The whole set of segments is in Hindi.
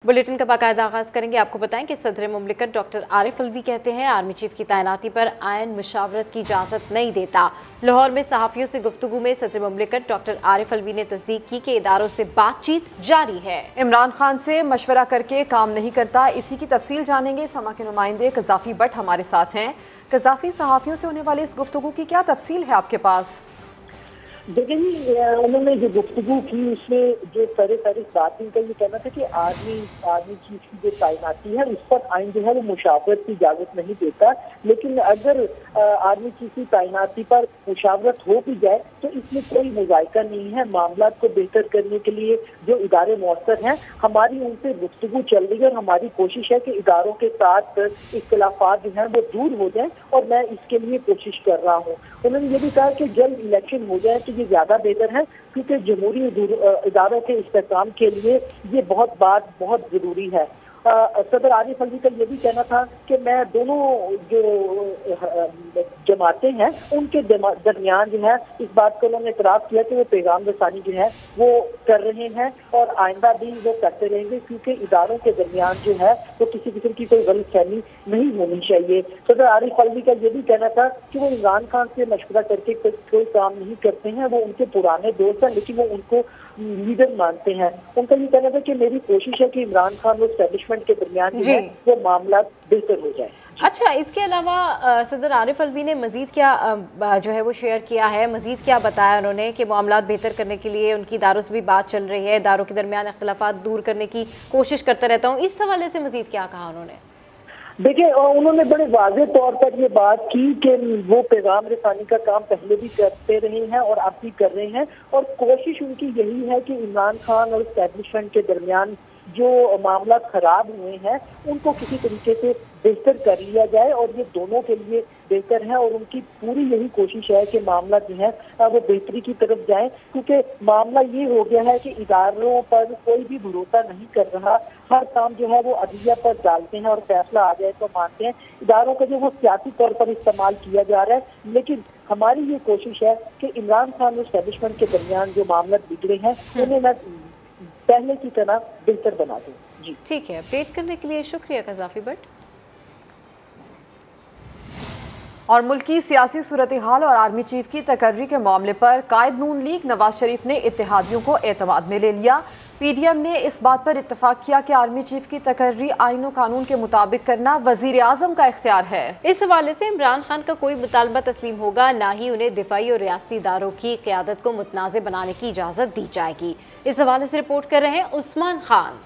बुलेटिन का बाकायदा आगाज करेंगे। आपको बताएं कि सदर मुमलिकत डॉक्टर आरिफ अलवी कहते हैं आर्मी चीफ की तैनाती पर आयन मुशावरत की इजाजत नहीं देता। लाहौर में सहाफियों से गुफ्तगू में सदर मुमलिकत डॉक्टर आरिफ अलवी ने तस्दीक की कि इदारों से बातचीत जारी है। इमरान खान से मशवरा करके काम नहीं करता, इसी की तफसील जानेंगे। समा के नुमाइंदे कज़ाफी भट्ट हमारे साथ हैं। कज़ाफी, सहाफियों से होने वाली इस गुफ्तगू की क्या तफसील है आपके पास? देखिए, उन्होंने जो गुफ्तगू की उसमें जो सारे बात इनका ये कहना था कि आर्मी चीफ की जो तैनाती है उस पर आइन जो है वो मुशावरत की इजाजत नहीं देता, लेकिन अगर आर्मी चीफ की तैनाती पर मुशावरत हो भी जाए तो इसमें कोई मुजायका नहीं है। मामला को बेहतर करने के लिए जो इदारे मौसर हैं, हमारी उनसे गुफ्तगू चल रही है और हमारी कोशिश है कि इदारों के साथ इख्तिलाफात जो हैं वो दूर हो जाए और मैं इसके लिए कोशिश कर रहा हूँ। उन्होंने ये भी कहा कि जल्द इलेक्शन हो जाए तो ये ज्यादा बेहतर है, क्योंकि जमहूरी इदारों के इस्तेहकाम के लिए ये बहुत जरूरी है। सदर आरिफ अलवी का ये भी कहना था कि मैं दोनों जो जमातें हैं उनके दरमियान जो है इस बात को उन्होंने इतराफ़ किया कि वो पैगाम रसानी जो है वो कर रहे हैं और आइंदा भी वो करते रहेंगे, क्योंकि इदारों के दरमियान जो है वो किसी किस्म की कोई गलतफहमी नहीं होनी चाहिए। सदर आरिफ अलवी का ये भी कहना था कि वो इमरान खान से मशवरा करके कोई काम नहीं करते हैं, वो उनके पुराने दोस्त हैं लेकिन वो उनको लीडर मानते हैं। उनका ये कहना था कि मेरी कोशिश है कि इमरान खान और एस्टेब्लिशमेंट के दरमियान जो है वो मामला बेहतर हो जाए। अच्छा, इसके अलावा सदर आरिफ अलवी ने मजीद क्या जो है वो शेयर किया है, मजीद क्या बताया उन्होंने कि मामला बेहतर करने के लिए उनकी इदारों से भी बात चल रही है, इदारों के दरमियान इख्तिलाफात दूर करने की कोशिश करता रहता हूँ, इस हवाले से मजीद क्या कहा उन्होंने? देखिए, उन्होंने बड़े वाज़ेह तौर पर ये बात की कि वो पैगाम रसानी का काम पहले भी करते रहे हैं और अब भी कर रहे हैं और कोशिश उनकी यही है कि इमरान खान और एस्टेब्लिशमेंट के दरमियान जो मामला खराब हुए हैं उनको किसी तरीके से बेहतर कर लिया जाए और ये दोनों के लिए बेहतर है और उनकी पूरी यही कोशिश है कि मामला जो है वो बेहतरी की तरफ जाए, क्योंकि मामला ये हो गया है कि इदारों पर कोई भी भरोसा नहीं कर रहा। हर काम जो है वो अदलिया पर डालते हैं और फैसला आ जाए तो मानते हैं। इदारों का जो वो सियासी तौर पर इस्तेमाल किया जा रहा है, लेकिन हमारी ये कोशिश है कि इमरान खान और एस्टेब्लिशमेंट के दरमियान जो मामला बिगड़े हैं उन्हें मैं पहले की तरह बेहतर बना दूं। जी ठीक है, अपडेट करने के लिए शुक्रिया कज़ाफी भट्ट। और मुल्की सियासी सूरत हाल और आर्मी चीफ की तकर्री के मामले पर कायद नून लीग नवाज शरीफ ने इत्तेहादियों को एतमाद में ले लिया। पीडीएम ने इस बात पर इत्तफाक किया कि आर्मी चीफ की तकर्री आईन और कानून के मुताबिक करना वजीर आजम का इख्तियार है। इस हवाले से इमरान खान का कोई मुतालबा तस्लीम होगा, ना ही उन्हें दिफाई और रियासती इदारों की क़यादत को मुतनाज़ बनाने की इजाज़त दी जाएगी। इस हवाले से रिपोर्ट कर रहे हैं उस्मान खान।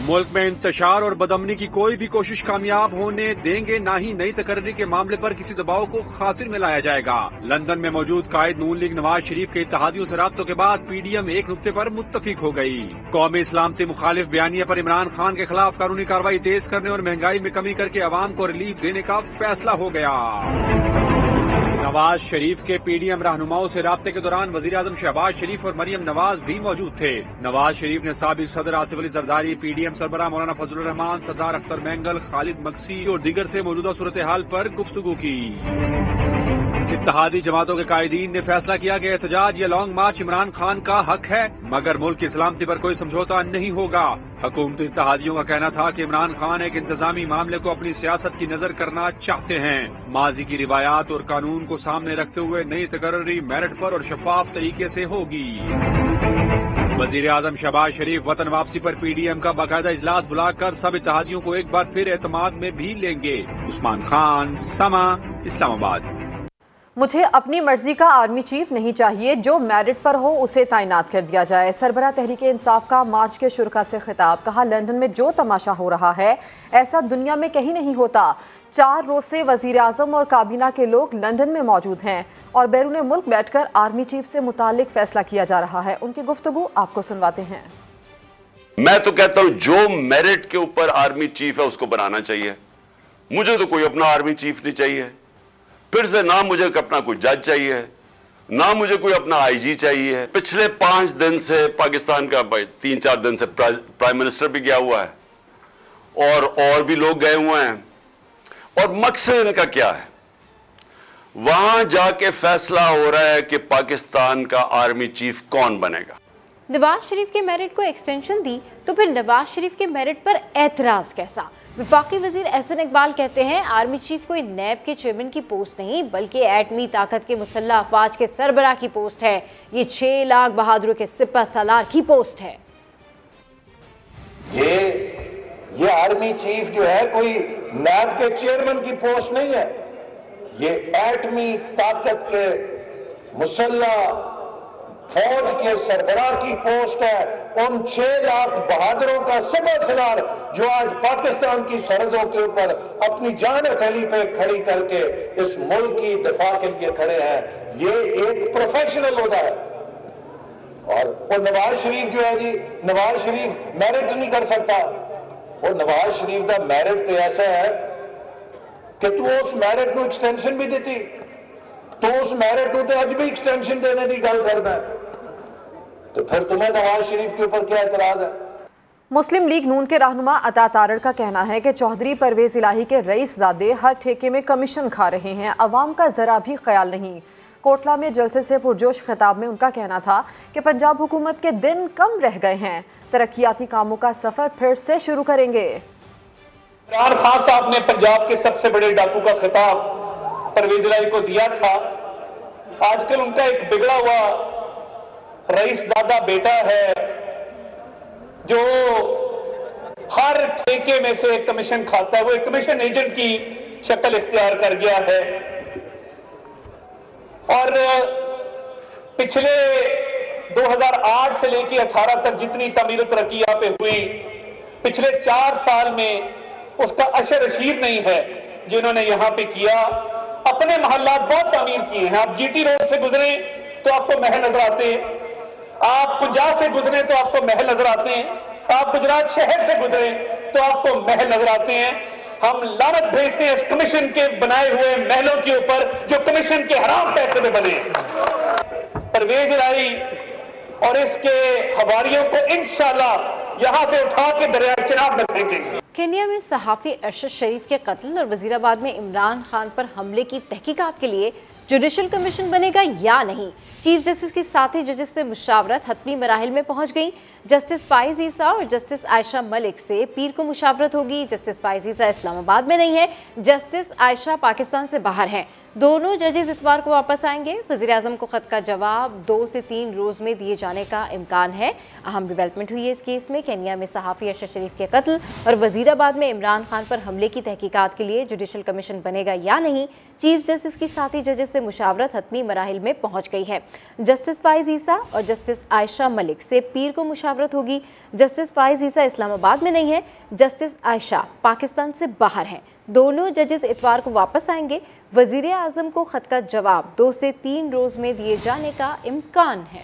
मुल्क में इंतशार और बदमनी की कोई भी कोशिश कामयाब होने देंगे, ना ही नई तकर्री के मामले पर किसी दबाव को खातिर में लाया जाएगा। लंदन में मौजूद कायद नून लीग नवाज शरीफ के इत्तेहादियों से राब्तों के बाद पीडीएम एक नुक्ते पर मुत्तफिक हो गई। कौमी इस्लामती मुखालिफ बयानिया पर इमरान खान के खिलाफ कानूनी कार्रवाई तेज करने और महंगाई में कमी करके अवाम को रिलीफ देने का फैसला हो गया। नवाज शरीफ के पीडीएम रहनुमाओं से राब्ते के दौरान वजीर आजम शहबाज शरीफ और मरियम नवाज भी मौजूद थे। नवाज शरीफ ने साबिक सदर आसिफ अली जरदारी, पीडीएम सरबराह मौलाना फजलुर रहमान, सरदार अख्तर मैंगल, खालिद मकसी और दीगर से मौजूदा सूरत हाल पर गुफ्तगू की। इत्तेहादी जमातों के कायदीन ने फैसला किया कि एहतजाज या लॉन्ग मार्च इमरान खान का हक है, मगर मुल्क की सलामती पर कोई समझौता नहीं होगा। हुकूमती इत्तेहादियों का कहना था कि इमरान खान एक इंतजामी मामले को अपनी सियासत की नजर करना चाहते हैं। माजी की रिवायात और कानून को सामने रखते हुए नई तकर्री मेरिट पर और शफाफ तरीके से होगी। वजीर आजम शहबाज शरीफ वतन वापसी पर पीडीएम का बाकायदा इजलास बुलाकर सब इत्तेहादियों को एक बार फिर एतमाद में भी लेंगे। उस्मान खान, समा, इस्लामाबाद। मुझे अपनी मर्जी का आर्मी चीफ नहीं चाहिए, जो मेरिट पर हो उसे तैनात कर दिया जाए। सरबराह तहरीक इंसाफ का मार्च के शुरका से खिताब। कहा, लंदन में जो तमाशा हो रहा है ऐसा दुनिया में कहीं नहीं होता। 4 रोज से वजीर आजम और काबीना के लोग लंदन में मौजूद हैं और बैरून मुल्क बैठकर आर्मी चीफ से मुतालिक फैसला किया जा रहा है। उनकी गुफ्तगू आपको सुनवाते हैं। मैं तो कहता हूं जो मेरिट के ऊपर आर्मी चीफ है उसको बनाना चाहिए। मुझे तो कोई अपना आर्मी चीफ नहीं चाहिए। फिर से ना मुझे अपना कोई जज चाहिए, ना मुझे कोई अपना आईजी चाहिए। पिछले 5 दिन से पाकिस्तान का 3-4 दिन से प्राइम मिनिस्टर भी गया हुआ है और भी लोग गए हुए हैं। और मकसद इनका क्या है? वहां जाके फैसला हो रहा है कि पाकिस्तान का आर्मी चीफ कौन बनेगा। नवाज शरीफ के मेरिट को एक्सटेंशन दी तो फिर नवाज शरीफ के मेरिट पर एतराज कैसा? वफाकी वजीर एहसन इकबाल कहते हैं आर्मी चीफ कोई नैब के चेयरमैन की पोस्ट नहीं बल्कि एटमी ताकत के मुसल्लह अफवाज के सरबराह की पोस्ट है। ये 6 लाख बहादुरों के सिपह सालार की पोस्ट है। ये आर्मी चीफ जो है कोई नैब के चेयरमैन की पोस्ट नहीं है, ये एटमी ताकत के मुसल्लह फौज के सरबराह की पोस्ट है। उन 6 लाख बहादुरों का सिपह सालार जो आज पाकिस्तान की सरहदों के ऊपर अपनी जान हथेली पे खड़ी करके इस मुल्क की दिफा के लिए खड़े हैं, ये एक प्रोफेशनल होता है। और वो नवाज शरीफ जो है जी, नवाज शरीफ मेरिट नहीं कर सकता। वो नवाज शरीफ का मेरिट तो ऐसा है कि तू उस मेरिट को एक्सटेंशन भी देती, तो उस मेरिट को तो अज भी एक्सटेंशन देने की गल करना है, तो फिर तुम्हें नवाज शरीफ के ऊपर क्या एतराज है? मुस्लिम लीग नून के रहनुमा अता तारड़ का कहना है कि चौधरी परवेज इलाही के रईसजादे हर ठेके में कमीशन खा रहे हैं, अवाम का जरा भी ख्याल नहीं। कोटला में जलसे से पुरजोश खिताब में उनका कहना था कि पंजाब हुकूमत के दिन कम रह गए हैं, तरक्याती कामों का सफर फिर से शुरू करेंगे। इमरान खान साहब ने पंजाब के सबसे बड़े डाकू का खिताब परवेज इलाही को दिया था। आजकल उनका एक बिगड़ा हुआ रईसजादा बेटा है जो हर ठेके में से कमीशन खाता है, वो एक कमीशन एजेंट की शक्ल इख्तियार कर गया है। और पिछले 2008 से लेकर 18 तक जितनी तमीर तरक्की यहाँ पे हुई, पिछले 4 साल में उसका अशर अशीर नहीं है जिन्होंने यहाँ पे किया। अपने मोहल्लात बहुत तमीर किए हैं। आप जीटी रोड से गुजरे तो आपको महल नजर आते हैं, आप पंजाब से गुजरे तो आपको महल नजर आते हैं, आप गुजरात शहर से गुजरे तो आपको महल नजर आते हैं। हम लानत भेजते हैं इस कमीशन के बनाए हुए महलों के ऊपर जो कमीशन के हराम पैसे में बने। परवेज इलाही और इसके हवारियों को इंशाल्लाह यहां से उठा के दरिया चिनाब में फेंकेंगे। केन्या में सहाफी अरशद शरीफ के कत्ल और वजीराबाद में इमरान खान पर हमले की तहकीकात के लिए जुडिशल कमीशन बनेगा या नहीं? चीफ जस्टिस की साथी जजेस से मुशावरत हतमी मराहिल में पहुंच गई। जस्टिस फाइज ईसा और जस्टिस आयशा मलिक से पीर को मुशावरत होगी। जस्टिस फाइज ईसा इस्लामाबाद में नहीं है, जस्टिस आयशा पाकिस्तान से बाहर हैं। दोनों जजेस इतवार को वापस आएंगे। वज़ीर-ए-आज़म को खत का जवाब 2 से 3 रोज़ में दिए जाने का इम्कान है। अहम डेवलपमेंट हुई है इस केस में। केन्या में सहाफ़ी अरशद शरीफ के कत्ल और वज़ीराबाद में इमरान खान पर हमले की तहकीकात के लिए जुडिशल कमीशन बनेगा या नहीं, चीफ जस्टिस की साथी जजेस से मुशावरत हतमी मराहिल में पहुंच गई है। जस्टिस फाइज ईसा और जस्टिस आयशा मलिक से पीर को मुशावरत होगी। जस्टिस फाइज ईसा इस्लामाबाद में नहीं है, जस्टिस आयशा पाकिस्तान से बाहर हैं। दोनों जजेस इतवार को वापस आएंगे। वज़ीर-ए-आज़म को खत का जवाब 2 से 3 रोज़ में दिए जाने का इम्कान है।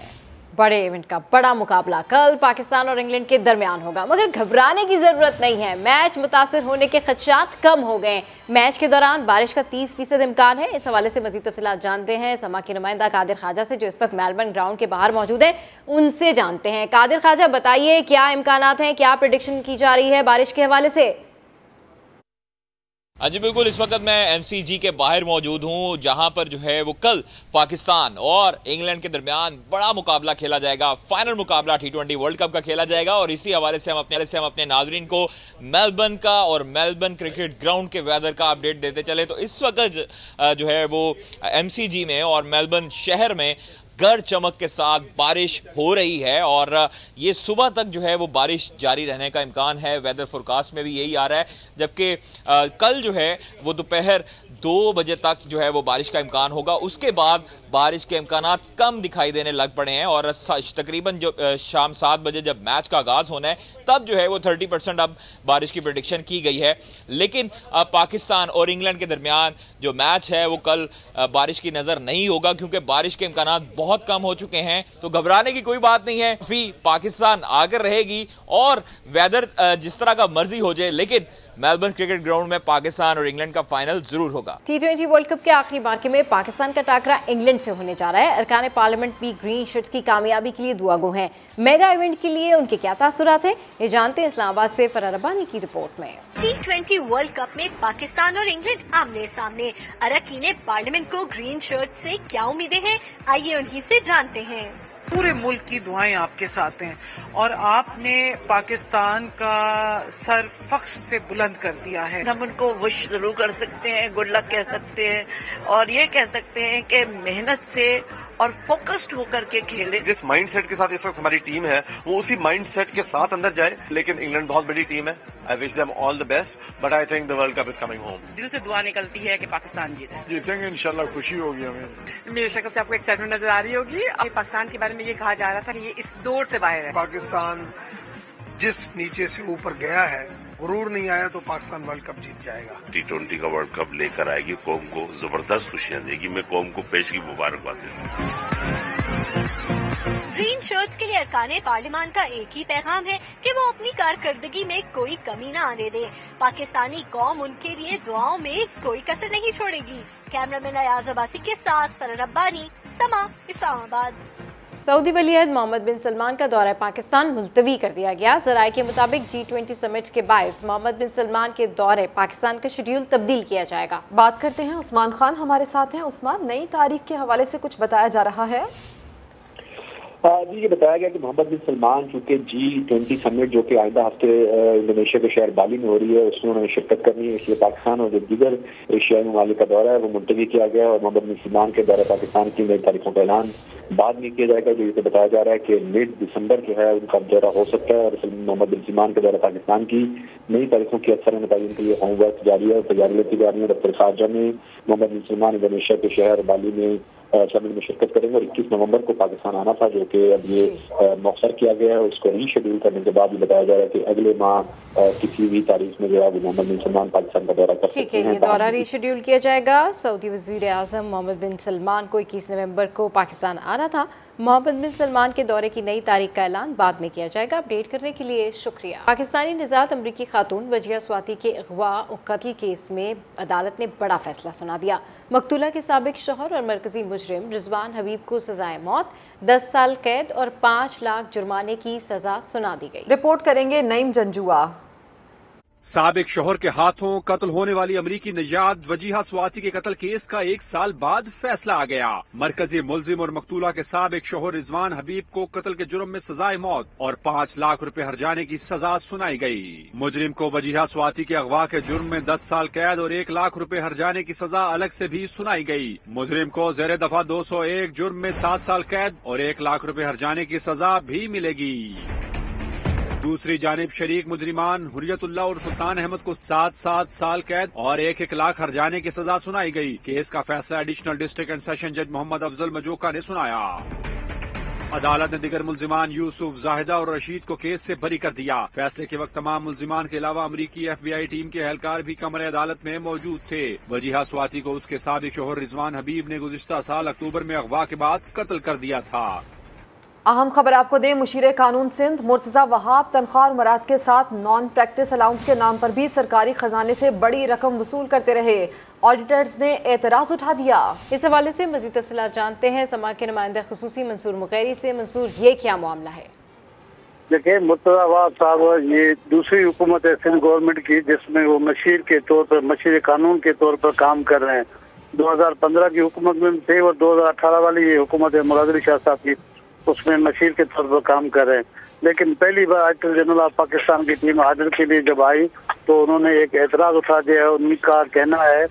बड़े इवेंट का बड़ा मुकाबला कल पाकिस्तान और इंग्लैंड के दरमियान होगा, मगर घबराने की ज़रूरत नहीं है। मैच मुतासिर होने के खदशात कम हो गए। मैच के दौरान बारिश का 30% इम्कान है। इस हवाले से मज़ीद तफसीलात जानते हैं समा के नुमाइंदा कादिर ख्वाजा से, जो इस वक्त मेलबर्न ग्राउंड के बाहर मौजूद हैं। उनसे जानते हैं। कादिर ख्वाजा, बताइए क्या इम्कानात हैं, क्या प्रेडिक्शन की जा रही है बारिश के हवाले से? जी बिल्कुल, इस वक्त मैं एमसीजी के बाहर मौजूद हूं, जहां पर जो है वो कल पाकिस्तान और इंग्लैंड के दरमियान बड़ा मुकाबला खेला जाएगा। फाइनल मुकाबला T20 वर्ल्ड कप का खेला जाएगा और इसी हवाले से हम अपने नाजरीन को मेलबर्न का और मेलबर्न क्रिकेट ग्राउंड के वेदर का अपडेट देते चले। तो इस वक्त जो है वो एमसीजी में और मेलबर्न शहर में गरज चमक के साथ बारिश हो रही है और ये सुबह तक जो है वो बारिश जारी रहने का इम्कान है। वेदर फोरकास्ट में भी यही आ रहा है, जबकि कल जो है वो दोपहर 2 बजे तक जो है वो बारिश का इम्कान होगा। उसके बाद बारिश के इम्कानात कम दिखाई देने लग पड़े हैं और तकरीबन जो शाम 7 बजे जब मैच का आगाज़ होना है तब जो है वो 30% अब बारिश की प्रेडिक्शन की गई है। लेकिन पाकिस्तान और इंग्लैंड के दरमियान जो मैच है वो कल बारिश की नज़र नहीं होगा, क्योंकि बारिश के इम्कानात बहुत कम हो चुके हैं। तो घबराने की कोई बात नहीं है। पाकिस्तान आकर रहेगी और वेदर जिस तरह का मर्जी हो जाए, लेकिन मेलबर्न क्रिकेट ग्राउंड में पाकिस्तान और इंग्लैंड का फाइनल जरूर होगा। T20 वर्ल्ड कप के आखिरी मार्के में पाकिस्तान का टाकरा इंग्लैंड से होने जा रहा है। अरकान पार्लियामेंट भी ग्रीन शर्ट्स की कामयाबी के लिए दुआगो हैं। मेगा इवेंट के लिए उनके क्या तासुरात हैं, ये जानते हैं इस्लामाबाद से फरार रब्बानी की रिपोर्ट में। T20 वर्ल्ड कप में पाकिस्तान और इंग्लैंड आमने सामने। अरकान पार्लियामेंट को ग्रीन शर्ट से क्या उम्मीदें हैं, आइए उन्हीं से जानते हैं। पूरे मुल्क की दुआएं आपके साथ हैं और आपने पाकिस्तान का सर फख्र से बुलंद कर दिया है। हम उनको विश जरूर कर सकते हैं, गुड लक कह सकते हैं और ये कह सकते हैं कि मेहनत से और फोकस्ड होकर के खेले। जिस माइंडसेट के साथ इस वक्त हमारी टीम है वो उसी माइंडसेट के साथ अंदर जाए। लेकिन इंग्लैंड बहुत बड़ी टीम है, I wish them all the best, but I think the world cup is coming home. दिल से दुआ निकलती है कि पाकिस्तान जीतेंगे इंशाल्लाह, खुशी होगी हमें। मेरी शक्ल से आपको एक्साइटमेंट नजर आ रही होगी। पाकिस्तान के बारे में ये कहा जा रहा था कि ये इस दौर से बाहर है। पाकिस्तान जिस नीचे से ऊपर गया है, गुरूर नहीं आया तो पाकिस्तान वर्ल्ड कप जीत जाएगा। T20 का वर्ल्ड कप लेकर आएगी, कौम को जबरदस्त खुशियां देगी। मैं कौम को पेश की मुबारकबाद देता हूं। ग्रीन शर्ट्स के लिए अरकान पार्लियामान का एक ही पैगाम है कि वो अपनी कारकर्दगी में कोई कमी न आने दे। पाकिस्तानी कौम उनके लिए दुआओं में कोई कसर नहीं छोड़ेगी। कैमरामैन अयाज अब्बासी के साथ फरह रब्बानी, समा, इस्लामाबाद। सऊदी वलीअहद मोहम्मद बिन सलमान का दौरा पाकिस्तान मुलतवी कर दिया गया। ज़राए के मुताबिक G20 समिट के बायस मोहम्मद बिन सलमान के दौरे पाकिस्तान का शेड्यूल तब्दील किया जाएगा। बात करते हैं, उस्मान खान हमारे साथ हैं। उस्मान, नई तारीख के हवाले से कुछ बताया जा रहा है? जी, ये बताया गया कि मोहम्मद बिन सलमान चूंकि G20 समिट जो कि आइंदा हफ्ते इंडोनेशिया के शहर बाली में हो रही है उसमें उन्होंने शिरकत करनी है, इसलिए पाकिस्तान और जो दीगर एशियाई ममालिक का दौरा है वो मुलतवी किया गया और मोहम्मद बिन सलमान के दौरा पाकिस्तान की नई तारीखों का ऐलान बाद में किया जाएगा। जो ये बताया जा रहा है कि मिड दिसंबर जो है उनका दौरा हो सकता है और मोहम्मद बिन सलमान के दौरा पाकिस्तान की नई तारीखों की अक्सर नतीजों के लिए होमवर्क जारी है, तैयारी लेती जा रही है। दफ्तर खारजा में मोहम्मद बिन सलमान इंडोनेशिया के शहर बाली में समिट में शिरकत करेंगे और 21 नवंबर को पाकिस्तान आना था जो कि अब ये मौखर किया गया है। उसको रीशेड्यूल करने के बाद ये बताया जा रहा है कि अगले माह किसी भी तारीख में जो है मोहम्मद बिन सलमान पाकिस्तान का दौरा कर सकते हैं। ये दौरा रीशेड्यूल किया जाएगा। सऊदी वजीर आजम मोहम्मद बिन सलमान को 21 नवंबर को पाकिस्तान आना था। मोहम्मद बिन सलमान के दौरे की नई तारीख का ऐलान बाद में किया जाएगा। अपडेट करने के लिए शुक्रिया। पाकिस्तानी निजात अमरीकी खातून वजिया स्वाति के अगवा और कत्ल केस में अदालत ने बड़ा फैसला सुना दिया। मकतूला के साबिक शौहर और मरकजी मुजरिम रिजवान हबीब को सजाए मौत, 10 साल कैद और 5 लाख जुर्माने की सजा सुना दी गई। रिपोर्ट करेंगे नईम जंजुआ। साबिक शौहर के हाथों कत्ल होने वाली अमरीकी निजात वजीहा स्वाति के कत्ल केस का 1 साल बाद फैसला आ गया। मरकजी मुलजिम और मकतूला के साबिक शौहर रिजवान हबीब को कत्ल के जुर्म में सजाए मौत और 5 लाख रुपए हर्जाने की सजा सुनाई गई। मुजरिम को वजीहा स्वाति के अगवा के जुर्म में 10 साल कैद और 1 लाख रुपए हर्जाने की सजा अलग से भी सुनाई गई। मुजरिम को जेर दफा 201 जुर्म में 7 साल कैद और 1 लाख रुपए हर्जाने की सजा भी मिलेगी। दूसरी जानिब शरीक मुजरिमान हुर्रियतुल्लाह और सुल्तान अहमद को 7 साल कैद और 1 लाख हर्जाने की सजा सुनाई गई। केस का फैसला एडिशनल डिस्ट्रिक्ट एंड सेशन जज मोहम्मद अफजल मजोका ने सुनाया। अदालत ने दिगर मुलजिमान यूसुफ, जाहिदा और रशीद को केस से बरी कर दिया। फैसले के वक्त तमाम मुलजिमान के अलावा अमरीकी FBI टीम के एहलकार भी कमरे अदालत में मौजूद थे। वजीहा स्वाति को उसके साबिक शौहर रिजवान हबीब ने गुज़िश्ता साल अक्टूबर में अगवा के बाद कत्ल कर दिया था। अहम खबर आपको दें, मुशीर कानून सिंध मुर्तज़ा वहाब तनख्वाह और मराद के साथ नॉन प्रैक्टिस अलाउंस के नाम पर भी सरकारी खजाने से बड़ी रकम वसूल करते रहे। ऑडिटर्स ने एतराज उठा दिया। इस हवाले से मज़ीद तफसीलात जानते हैं समा के नुमाइंदा खुसूसी मंसूर मुगैरी से। मंसूर, ये क्या मामला है? देखिए, मुर्तज़ा वहाब साहब ये दूसरी हुकूमत है सिंध गवर्नमेंट की जिसमें वो मशीर के तौर पर, मशीर कानून के तौर पर काम कर रहे हैं। 2015 की हुकूमत में थे और 2018 वाली ये हुकूमत है मुराद अली शाह साहब की, उसमें मशीर के तौर पर काम कर रहे हैं। लेकिन पहली बार ऑडिटर जनरल ऑफ पाकिस्तान की टीम ऑडिट के लिए जब आई तो उन्होंने एक एतराज उठा दिया है। उनका कहना है,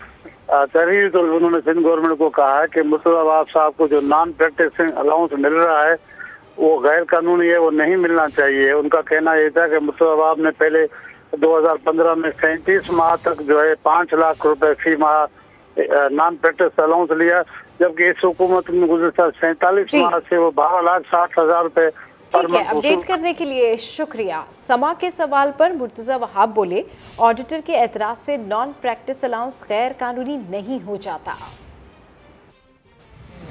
तहरीर तो उन्होंने सिंध गवर्नमेंट को कहा है कि मुर्तज़ा वहाब साहब को जो नॉन प्रैक्टिसिंग अलाउंस मिल रहा है वो गैर कानूनी है, वो नहीं मिलना चाहिए। उनका कहना ये था कि मुर्तज़ा वहाब ने पहले 2015 में 37 माह तक जो है 5 लाख रुपए फी माह नॉन प्रैक्टिस अलाउंस लिया, जबकि इस हुकूमत में गुज़श्ता 47 माह से वो 12,60,000 रुपए। ठीक है, अपडेट करने के लिए शुक्रिया। समा के सवाल पर मुर्तज़ा वहाब बोले, ऑडिटर के एतराज से नॉन प्रैक्टिस अलाउंस गैर कानूनी नहीं हो जाता।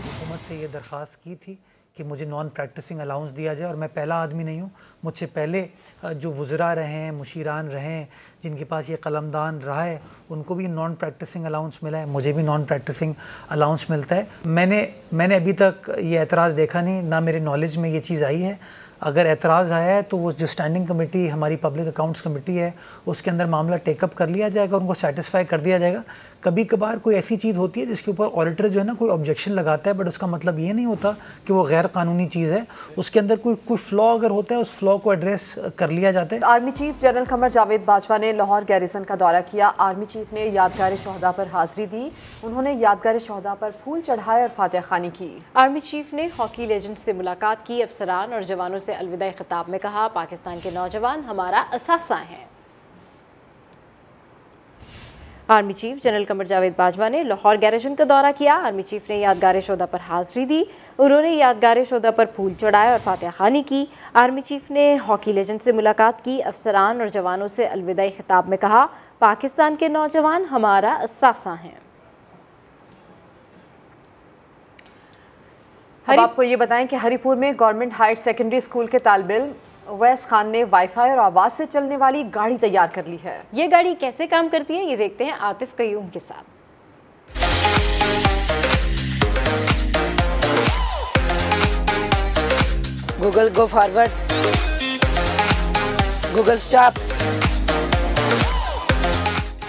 हुकूमत से ये दरख्वास्त की थी कि मुझे नॉन प्रैक्टिसिंग अलाउंस दिया जाए और मैं पहला आदमी नहीं हूँ, मुझसे पहले जो वज़रा रहे हैं, मुशीरान रहे हैं, जिनके पास ये कलमदान रहा है, उनको भी नॉन प्रैक्टिसिंग अलाउंस मिला है, मुझे भी नॉन प्रैक्टिसिंग अलाउंस मिलता है। मैंने अभी तक ये एतराज़ देखा नहीं, ना मेरे नॉलेज में ये चीज़ आई है। अगर एतराज़ आया है तो वो जो स्टैंडिंग कमेटी हमारी पब्लिक अकाउंट्स कमेटी है उसके अंदर मामला टेकअप कर लिया जाएगा, उनको सेटिस्फाई कर दिया जाएगा। कभी कभार कोई ऐसी चीज़ होती है जिसके ऊपर ऑडिटर जो है ना कोई ऑब्जेक्शन लगाता है, बट उसका मतलब ये नहीं होता कि वो गैर कानूनी चीज़ है। उसके अंदर कोई फ्लॉ अगर होता है, उस फ्लॉ को एड्रेस कर लिया जाता है। Army chief general Qamar Javed Bajwa ने लाहौर गैरिसन का दौरा किया। आर्मी चीफ ने यादगार शोहदा पर हाजिरी दी। उन्होंने यादगार शोहदा पर फूल चढ़ाए और फातिहा खानी की। आर्मी चीफ ने हॉकी लेजेंड से मुलाकात की। अफसरान और जवानों से अलविदा खिताब में कहा, पाकिस्तान के नौजवान हमारा असासा हैं। Army chief general Qamar Javed Bajwa ने लाहौर गैरिसन का दौरा किया। आर्मी चीफ ने यादगार शोहदा पर हाजिरी दी। उन्होंने यादगार शोहदा पर फूल चढ़ाए और फातिहा खानी की। आर्मी चीफ ने हॉकी लेजेंड से मुलाकात की। अफसरान और जवानों से अलविदा खिताब में कहा, पाकिस्तान के नौजवान हमारा असासा हैं। अब आपको ये बताएं कि हरिपुर में गवर्नमेंट हायर सेकेंडरी स्कूल के तालिब-इल्म उवैस खान ने वाईफाई और आवाज़ से चलने वाली गाड़ी तैयार कर ली है। ये गाड़ी कैसे काम करती है, ये देखते हैं आतिफ कयूम के साथ। Google go forward, Google stop.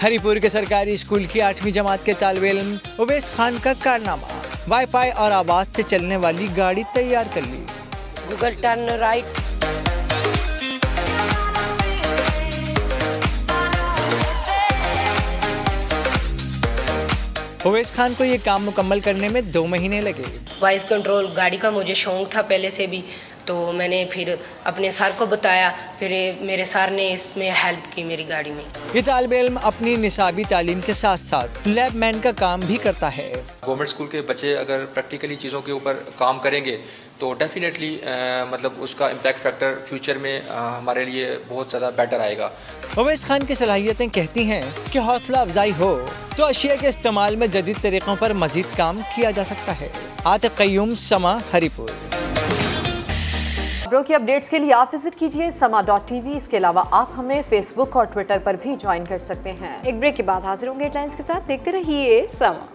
Haripur के सरकारी स्कूल की 8वीं जमात के तालिब-इल्म उवैस खान का कारनामा, वाईफाई और आवाज़ से चलने वाली गाड़ी तैयार कर ली। Google turn right, Uwais Khan को ये काम मुकम्मल करने में 2 महीने लगे। वॉइस कंट्रोल गाड़ी का मुझे शौक था पहले से भी, तो मैंने फिर अपने सर को बताया, फिर मेरे सर ने इसमें हेल्प की मेरी गाड़ी में। ये तालिब-इल्म अपनी निसाबी तालीम के साथ साथ लैबमैन का काम भी करता है। गवर्नमेंट स्कूल के बच्चे अगर प्रैक्टिकली चीज़ों के ऊपर काम करेंगे तो डेफिनेटली मतलब उसका इम्पैक्ट फैक्टर फ्यूचर में हमारे लिए बहुत ज़्यादा बेटर आएगा। उवैस खान की सलाहियतें कहती हैं कि हौसला अफजाई हो तो अशिया के इस्तेमाल में जदीद तरीक़ों पर मजीद काम किया जा सकता है। आतिफ कयूम, समा, हरिपुर। खबरों की अपडेट्स के लिए आप विजिट कीजिए sama.tv। इसके अलावा आप हमें फेसबुक और ट्विटर पर भी ज्वाइन कर सकते हैं। एक ब्रेक के बाद हाजिर होंगे हेडलाइंस के साथ। देखते रहिए समा।